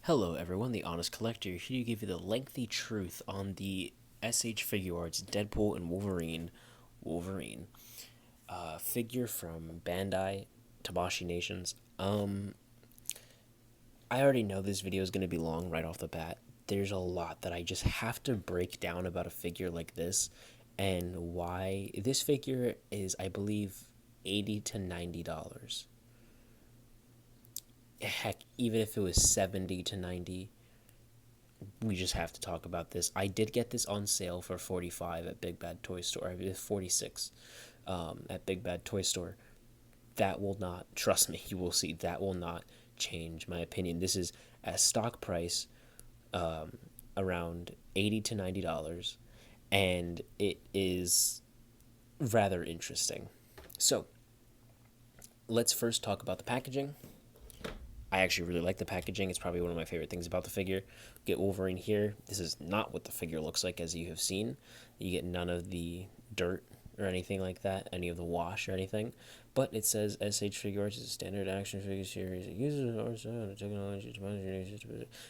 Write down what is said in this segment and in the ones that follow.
Hello everyone, the Honest Collector here to give you the lengthy truth on the SH FIGUARTS Deadpool and Wolverine figure from Bandai Tabashi Nations. I already know this video is going to be long right off the bat. There's a lot that I just have to break down about a figure like this and why this figure is, I believe, $80 to $90. Heck, even if it was 70 to 90, we just have to talk about this. I did get this on sale for 45 at Big Bad Toy Store. I mean, 46 at Big Bad Toy Store. That will not, trust me, you will see, that will not change my opinion. This is at stock price around $80 to $90, and it is rather interesting. So, let's first talk about the packaging. I actually really like the packaging. It's probably one of my favorite things about the figure. Get Wolverine here. This is not what the figure looks like, as you have seen. You get none of the dirt or anything like that, any of the wash or anything. But it says SH FIGUARTS is a standard action figure series. It uses technology.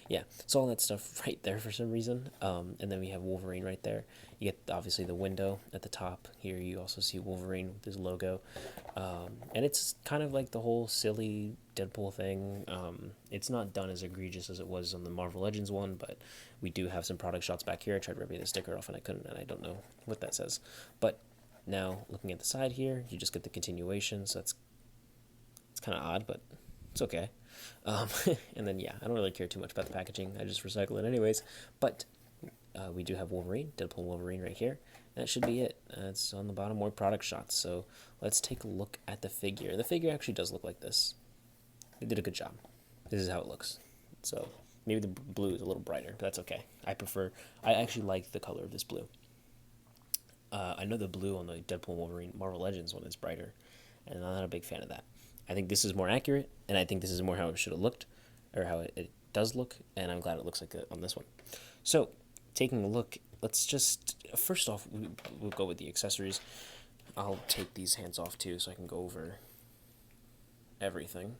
Yeah, it's all that stuff right there for some reason. And then we have Wolverine right there. You get obviously the window at the top. Here you also see Wolverine with his logo. And it's kind of like the whole silly Deadpool thing. It's not done as egregious as it was on the Marvel Legends one, but we do have some product shots back here. I tried ripping the sticker off and I couldn't, and I don't know what that says. But now, looking at the side here, you just get the continuation, so it's kind of odd, but it's okay. And then, yeah, I don't really care too much about the packaging. I just recycle it anyways. But we do have Wolverine, Deadpool Wolverine right here. That should be it. It's on the bottom, more product shots. So let's take a look at the figure. The figure actually does look like this. They did a good job. This is how it looks. So maybe the blue is a little brighter, but that's okay. I actually like the color of this blue. I know the blue on the Deadpool Wolverine Marvel Legends one is brighter, and I'm not a big fan of that. I think this is more accurate, and I think this is more how it should have looked, or how it does look, and I'm glad it looks like it on this one. So, taking a look, let's just, first off, we'll go with the accessories. I'll take these hands off too, so I can go over everything.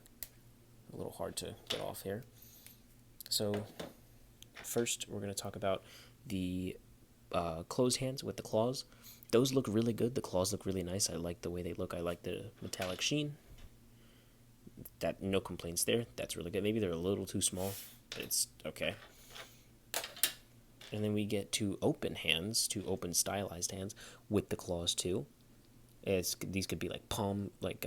A little hard to get off here. So, first, we're going to talk about the closed hands with the claws. Those look really good. The claws look really nice. I like the way they look. I like the metallic sheen. That, no complaints there. That's really good. Maybe they're a little too small, but it's okay. And then we get two open hands, two open stylized hands with the claws too. These could be like palm, like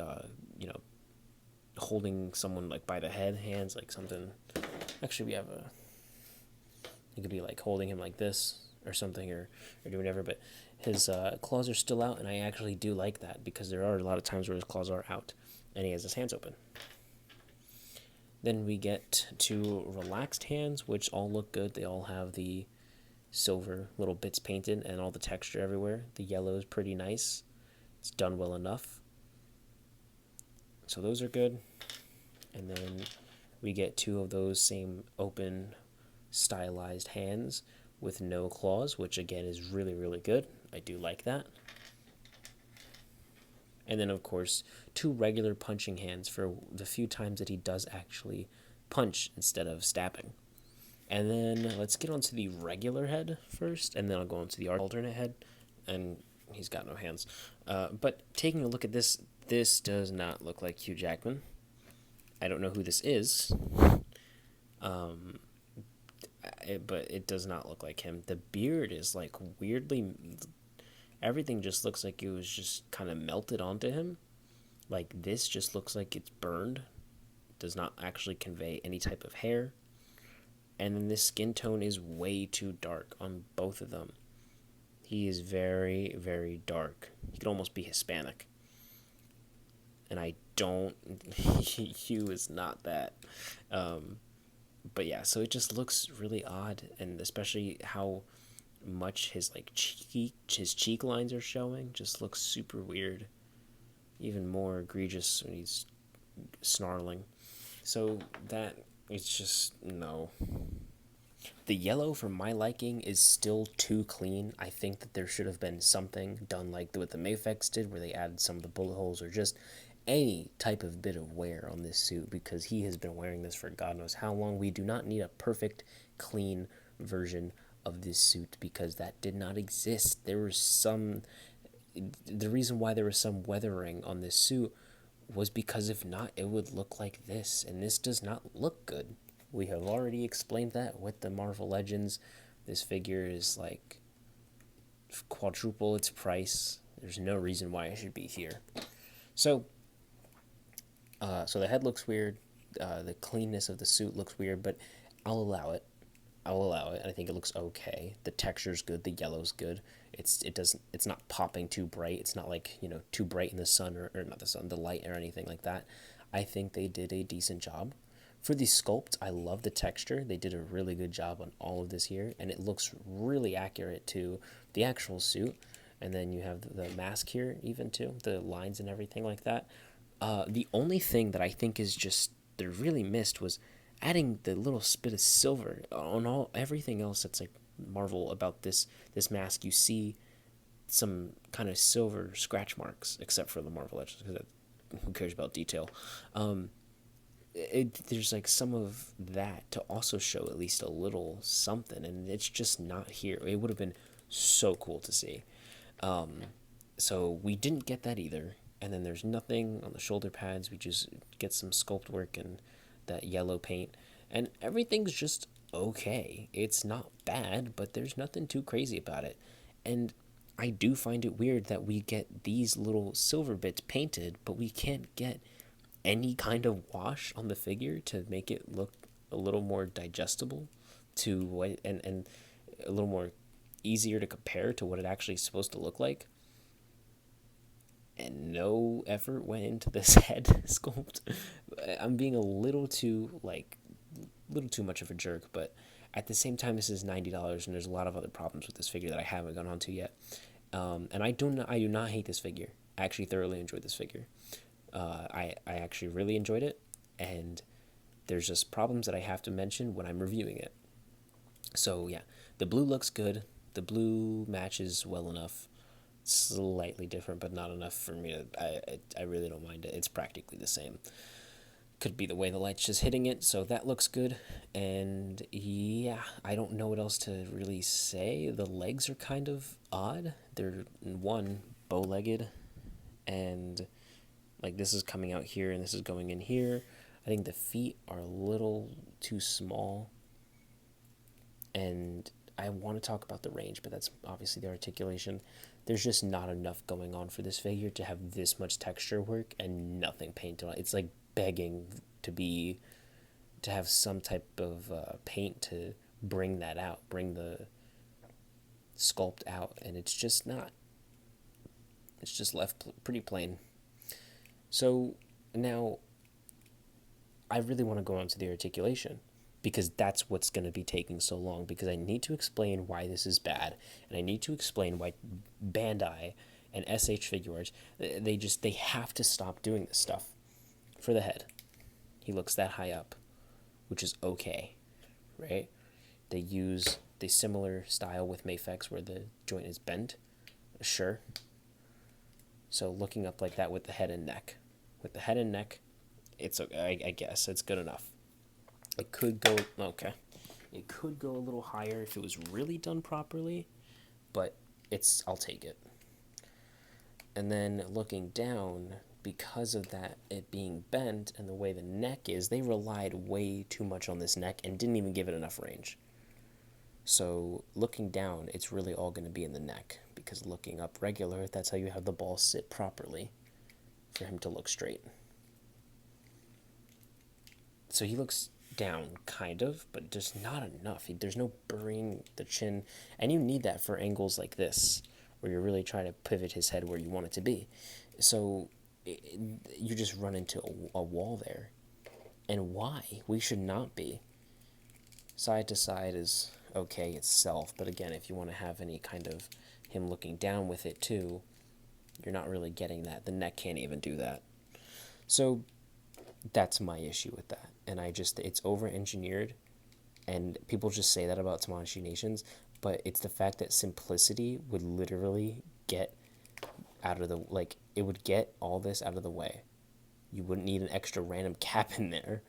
holding someone like by the head hands, like something. Actually, we have it could be like holding him like this or something, or doing whatever, but his claws are still out, and I actually do like that, because there are a lot of times where his claws are out and he has his hands open. Then we get two relaxed hands, which all look good. They all have the silver little bits painted and all the texture everywhere. The yellow is pretty nice. It's done well enough. So those are good. And then we get two of those same open stylized hands with no claws, which again is really, really good. I do like that. And then, of course, two regular punching hands for the few times that he does actually punch instead of stabbing. And then let's get onto the regular head first, and then I'll go on to the alternate head, and he's got no hands. But taking a look at this, this does not look like Hugh Jackman. I don't know who this is. But it does not look like him. The beard is like weirdly, everything just looks like it was just kind of melted onto him. Like this just looks like it's burned. Does not actually convey any type of hair. And then this skin tone is way too dark on both of them. He is very, very dark. He could almost be Hispanic. And I don't, Hugh is not that. But yeah, so it just looks really odd, and especially how much his cheek lines are showing just looks super weird. Even more egregious when he's snarling. So that is just no. The yellow, for my liking, is still too clean. I think that there should have been something done like what the Mafex did, where they added some of the bullet holes, or just any type of bit of wear on this suit because he has been wearing this for God knows how long. We do not need a perfect, clean version of this suit because that did not exist. There was some. The reason why there was some weathering on this suit was because if not, it would look like this, and this does not look good. We have already explained that with the Marvel Legends. This figure is like quadruple its price. There's no reason why it should be here. So, so the head looks weird. The cleanness of the suit looks weird, but I'll allow it. I'll allow it. I think it looks okay. The texture's good. The yellow's good. It's not popping too bright. It's not like, too bright in the sun or not the sun, the light or anything like that. I think they did a decent job. For the sculpt, I love the texture. They did a really good job on all of this here, and it looks really accurate to the actual suit. And then you have the mask here even too, the lines and everything like that. The only thing that I think is just they really missed was adding the little bit of silver on everything else that's like Marvel about this mask. You see some kind of silver scratch marks, except for the Marvel Legends, because who cares about detail? There's like some of that to also show at least a little something, and it's just not here. It would have been so cool to see. So we didn't get that either. And then there's nothing on the shoulder pads. We just get some sculpt work and that yellow paint, and everything's just okay. It's not bad, but there's nothing too crazy about it. And I do find it weird that we get these little silver bits painted, but we can't get any kind of wash on the figure to make it look a little more digestible to what and a little more easier to compare to what it actually is supposed to look like. And no effort went into this head sculpt. I'm being a little too much of a jerk, but at the same time, this is $90, and there's a lot of other problems with this figure that I haven't gone on to yet. And I do not hate this figure. I actually thoroughly enjoyed this figure. I actually really enjoyed it, and there's just problems that I have to mention when I'm reviewing it. So yeah, the blue looks good. The blue matches well enough. Slightly different, but not enough for me to. I really don't mind it. It's practically the same. Could be the way the light's just hitting it, so that looks good. And yeah, I don't know what else to really say. The legs are kind of odd. They're bow-legged, and like this is coming out here and this is going in here. I think the feet are a little too small, and I want to talk about the range, but that's obviously the articulation. There's just not enough going on for this figure to have this much texture work and nothing painted on it. It's like begging to have some type of paint to bring that out, bring the sculpt out, and it's just not. It's just left pretty plain. So now I really want to go on to the articulation, because that's what's going to be taking so long, because I need to explain why this is bad, and I need to explain why Bandai and SH Figuarts, they have to stop doing this stuff. For the head, he looks that high up, which is okay, right? They use the similar style with Mafex where the joint is bent, sure. So looking up like that with the head and neck. With the head and neck, it's okay, I guess it's good enough. It could go, okay. It could go a little higher if it was really done properly, but I'll take it. And then looking down, because of that, it being bent and the way the neck is, they relied way too much on this neck and didn't even give it enough range. So looking down, it's really all going to be in the neck, because looking up regular, that's how you have the ball sit properly for him to look straight. So he looks down, kind of, but just not enough. There's no burying the chin, and you need that for angles like this, where you're really trying to pivot his head where you want it to be. So you just run into a wall there. And why? We should not be. Side to side is okay itself, but again, if you want to have any kind of him looking down with it too, you're not really getting that. The neck can't even do that. So that's my issue with that. And it's over-engineered, and people just say that about Tamashii Nations, but it's the fact that simplicity would literally get it would get all this out of the way. You wouldn't need an extra random cap in there.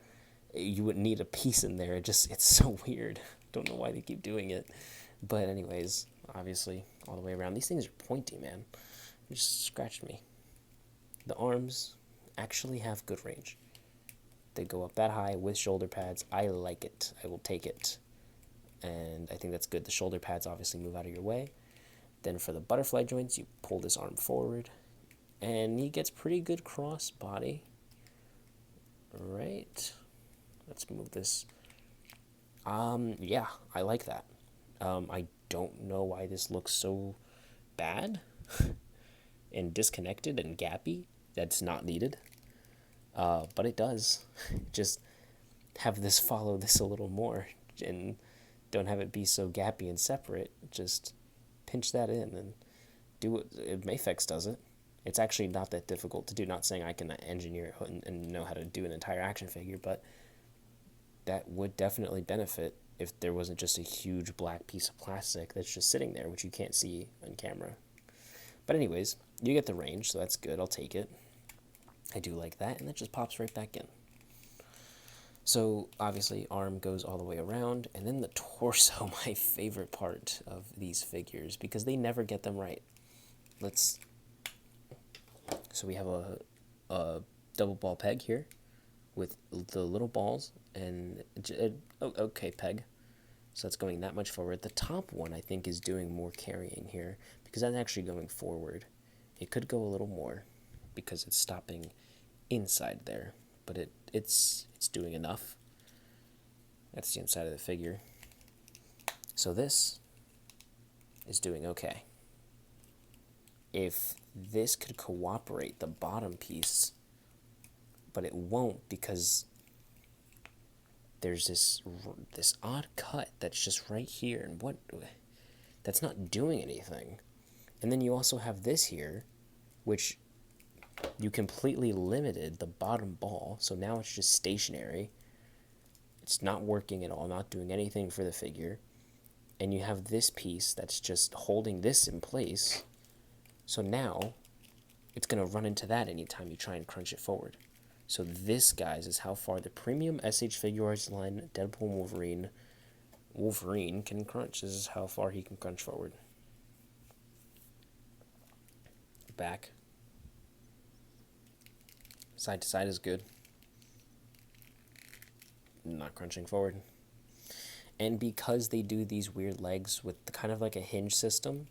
You wouldn't need a piece in there. It's so weird. Don't know why they keep doing it. But anyways, obviously, all the way around. These things are pointy, man. It just scratched me. The arms actually have good range. They go up that high with shoulder pads. I like it. I will take it. And I think that's good. The shoulder pads obviously move out of your way. Then for the butterfly joints, you pull this arm forward. And he gets pretty good cross body. Right. Let's move this. Yeah, I like that. I don't know why this looks so bad and disconnected and gappy. That's not needed. But it does. Just have this follow this a little more and don't have it be so gappy and separate. Just pinch that in and do it. Mafex does it. It's actually not that difficult to do. Not saying I can engineer it and know how to do an entire action figure, but that would definitely benefit if there wasn't just a huge black piece of plastic that's just sitting there, which you can't see on camera. But anyways, you get the range, so that's good. I'll take it. I do like that, and that just pops right back in. So obviously arm goes all the way around, and then the torso, my favorite part of these figures, because they never get them right. So we have a double ball peg here with the little balls, and okay, peg. So that's going that much forward. The top one, I think, is doing more carrying here, because that's actually going forward. It could go a little more, because it's stopping inside there, but it's doing enough. That's the inside of the figure. So this is doing okay. If this could cooperate, the bottom piece, but it won't, because there's this odd cut that's just right here, and that's not doing anything. And then you also have this here, which you completely limited the bottom ball, so now it's just stationary. It's not working at all, not doing anything for the figure. And you have this piece that's just holding this in place. So now it's going to run into that anytime you try and crunch it forward. So this, guys, is how far the premium SH FIGUARTS line Deadpool and Wolverine can crunch. This is how far he can crunch forward. Back. Side to side is good. Not crunching forward. And because they do these weird legs with kind of like a hinge system,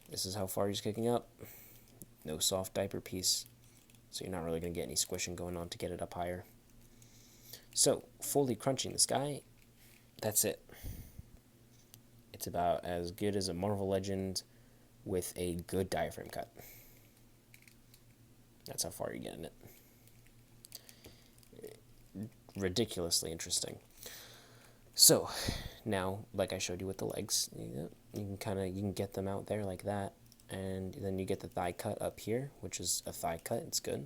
this is how far he's kicking up. No soft diaper piece. So you're not really going to get any squishing going on to get it up higher. So, fully crunching this guy, that's it. It's about as good as a Marvel Legend with a good diaphragm cut. That's how far you're getting it. Ridiculously interesting. So, now, like I showed you with the legs, you can get them out there like that. And then you get the thigh cut up here, which is a thigh cut. It's good.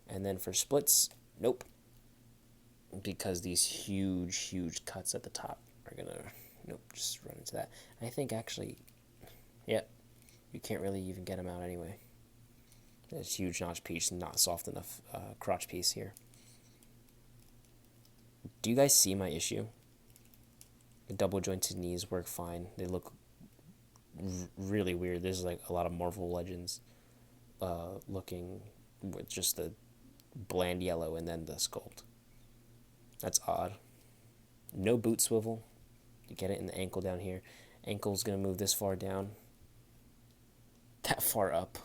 And then for splits, nope. Because these huge cuts at the top are going to, nope, just run into that. I think actually, yeah, you can't really even get them out anyway. This huge notch piece, not soft enough crotch piece here. Do you guys see my issue? The double jointed knees work fine. They look really weird. There's like a lot of Marvel Legends looking with just the bland yellow and then the sculpt. That's odd. No boot swivel. You get it in the ankle down here. Ankle's going to move this far down. That far up.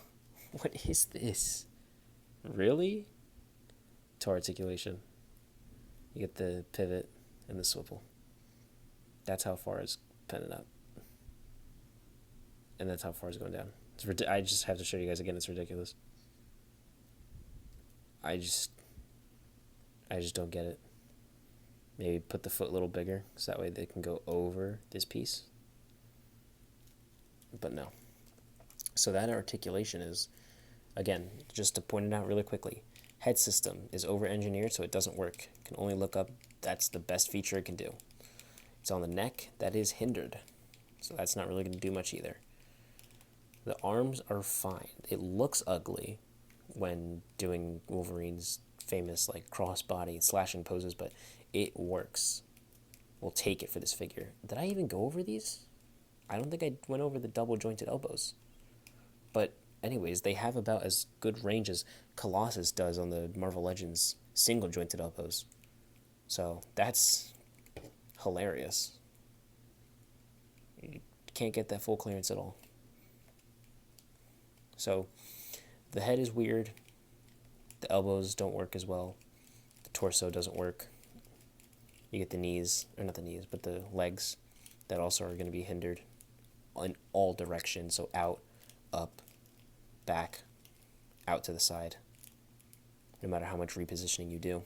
What is this? Really? To articulation. You get the pivot and the swivel. That's how far it's pinning up. And that's how far it's going down. I just have to show you guys again. It's ridiculous. I just don't get it. Maybe put the foot a little bigger, so that way they can go over this piece. But no. So that articulation is, again, just to point it out really quickly, head system is over-engineered, so it doesn't work. It can only look up. That's the best feature it can do. It's on the neck. That is hindered. So that's not really going to do much either. The arms are fine. It looks ugly when doing Wolverine's famous like crossbody slashing poses, but it works. We'll take it for this figure. Did I even go over these? I don't think I went over the double jointed elbows. But anyways, they have about as good range as Colossus does on the Marvel Legends single jointed elbows. So that's hilarious. You can't get that full clearance at all. So the head is weird. The elbows don't work as well. The torso doesn't work. You get the knees, or not the knees, but the legs that also are going to be hindered in all directions. So out, up, back, out to the side, no matter how much repositioning you do.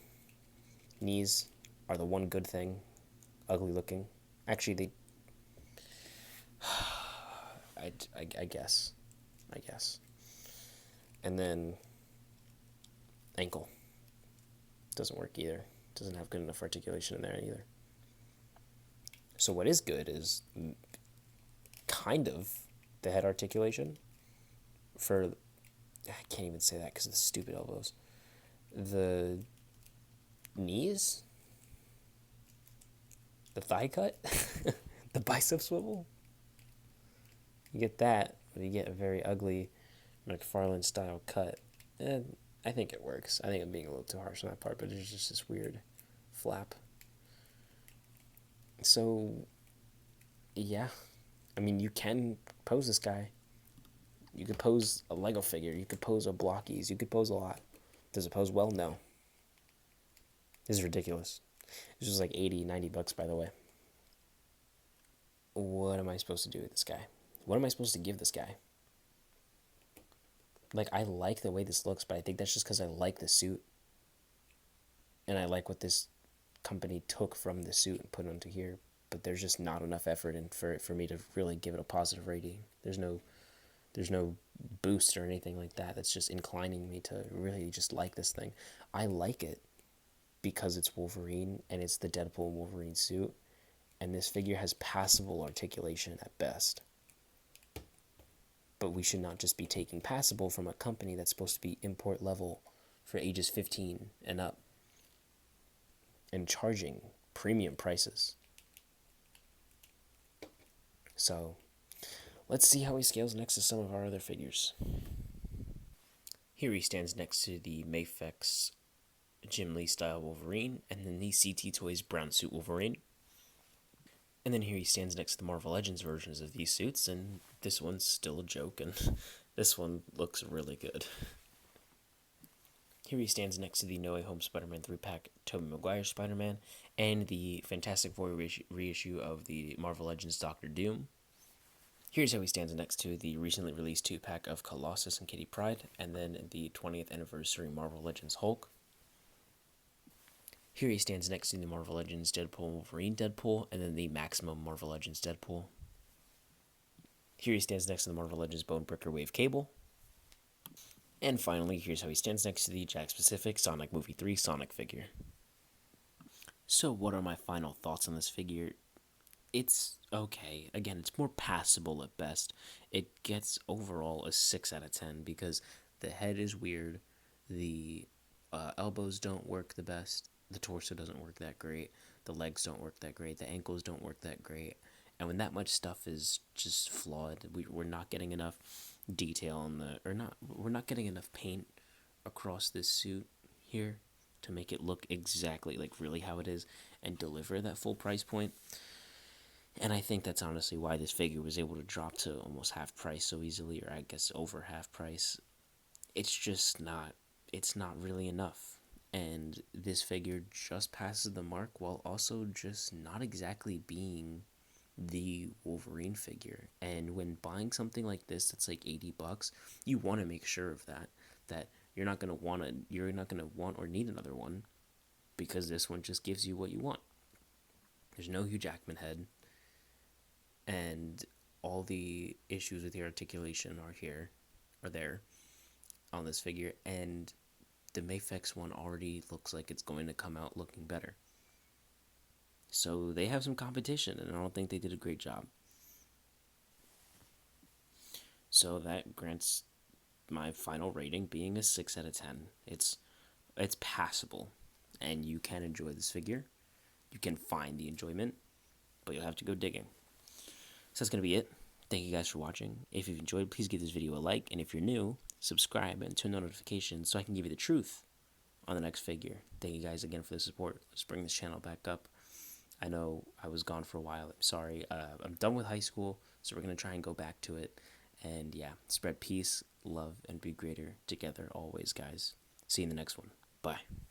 Knees are the one good thing, ugly looking. Actually, they. I guess. And then ankle doesn't work either. Doesn't have good enough articulation in there either. So what is good is kind of the head articulation for, I can't even say that because of the stupid elbows. The knees, the thigh cut, the bicep swivel. You get that, but you get a very ugly McFarlane style cut. And I think it works. I think I'm being a little too harsh on that part, but it's just this weird flap. So, yeah. I mean, you can pose this guy. You could pose a Lego figure. You could pose a Blockies. You could pose a lot. Does it pose well? No. This is ridiculous. This was like 80, 90 bucks, by the way. What am I supposed to do with this guy? What am I supposed to give this guy? Like, I like the way this looks, but I think that's just because I like the suit. And I like what this company took from the suit and put onto here. But there's just not enough effort in for me to really give it a positive rating. There's no boost or anything like that. That's just inclining me to really just like this thing. I like it because it's Wolverine and it's the Deadpool Wolverine suit. And this figure has passable articulation at best. But we should not just be taking passable from a company that's supposed to be import level for ages 15 and up and charging premium prices. So let's see how he scales next to some of our other figures. Here he stands next to the Mafex Jim Lee style Wolverine, and then the CT Toys brown suit Wolverine. And then here he stands next to the Marvel Legends versions of these suits, and this one's still a joke, and this one looks really good. Here he stands next to the No Way Home Spider-Man 3-pack Tobey Maguire Spider-Man, and the Fantastic Four reissue of the Marvel Legends Doctor Doom. Here's how he stands next to the recently released 2-pack of Colossus and Kitty Pryde, and then the 20th anniversary Marvel Legends Hulk. Here he stands next to the Marvel Legends Deadpool Wolverine Deadpool, and then the Maximum Marvel Legends Deadpool. Here he stands next to the Marvel Legends Bonebreaker Wave Cable. And finally, here's how he stands next to the Jakks Pacific Sonic Movie 3 Sonic figure. So what are my final thoughts on this figure? It's okay. Again, it's more passable at best. It gets overall a 6 out of 10 because the head is weird, the elbows don't work the best, the torso doesn't work that great, the legs don't work that great, the ankles don't work that great. And when that much stuff is just flawed, we're not getting enough detail on we're not getting enough paint across this suit here to make it look exactly like really how it is and deliver that full price point. And I think that's honestly why this figure was able to drop to almost half price so easily, or I guess over half price. It's just not, it's not really enough. And this figure just passes the mark while also just not exactly being the Wolverine figure. And when buying something like this that's like 80 bucks, you want to make sure of that you're not going to want or need another one because this one just gives you what you want. There's no Hugh Jackman head, and all the issues with the articulation are there on this figure, and the Mafex one already looks like it's going to come out looking better. So they have some competition, and I don't think they did a great job. So that grants my final rating being a 6 out of 10. It's passable, and you can enjoy this figure. You can find the enjoyment, but you'll have to go digging. So that's going to be it. Thank you guys for watching. If you've enjoyed, please give this video a like, and if you're new, subscribe and turn on notifications so I can give you the truth on the next figure. Thank you guys again for the support. Let's bring this channel back up. I know I was gone for a while. I'm sorry. I'm done with high school, so we're going to try and go back to it. And yeah, spread peace, love, and be greater together always, guys. See you in the next one. Bye.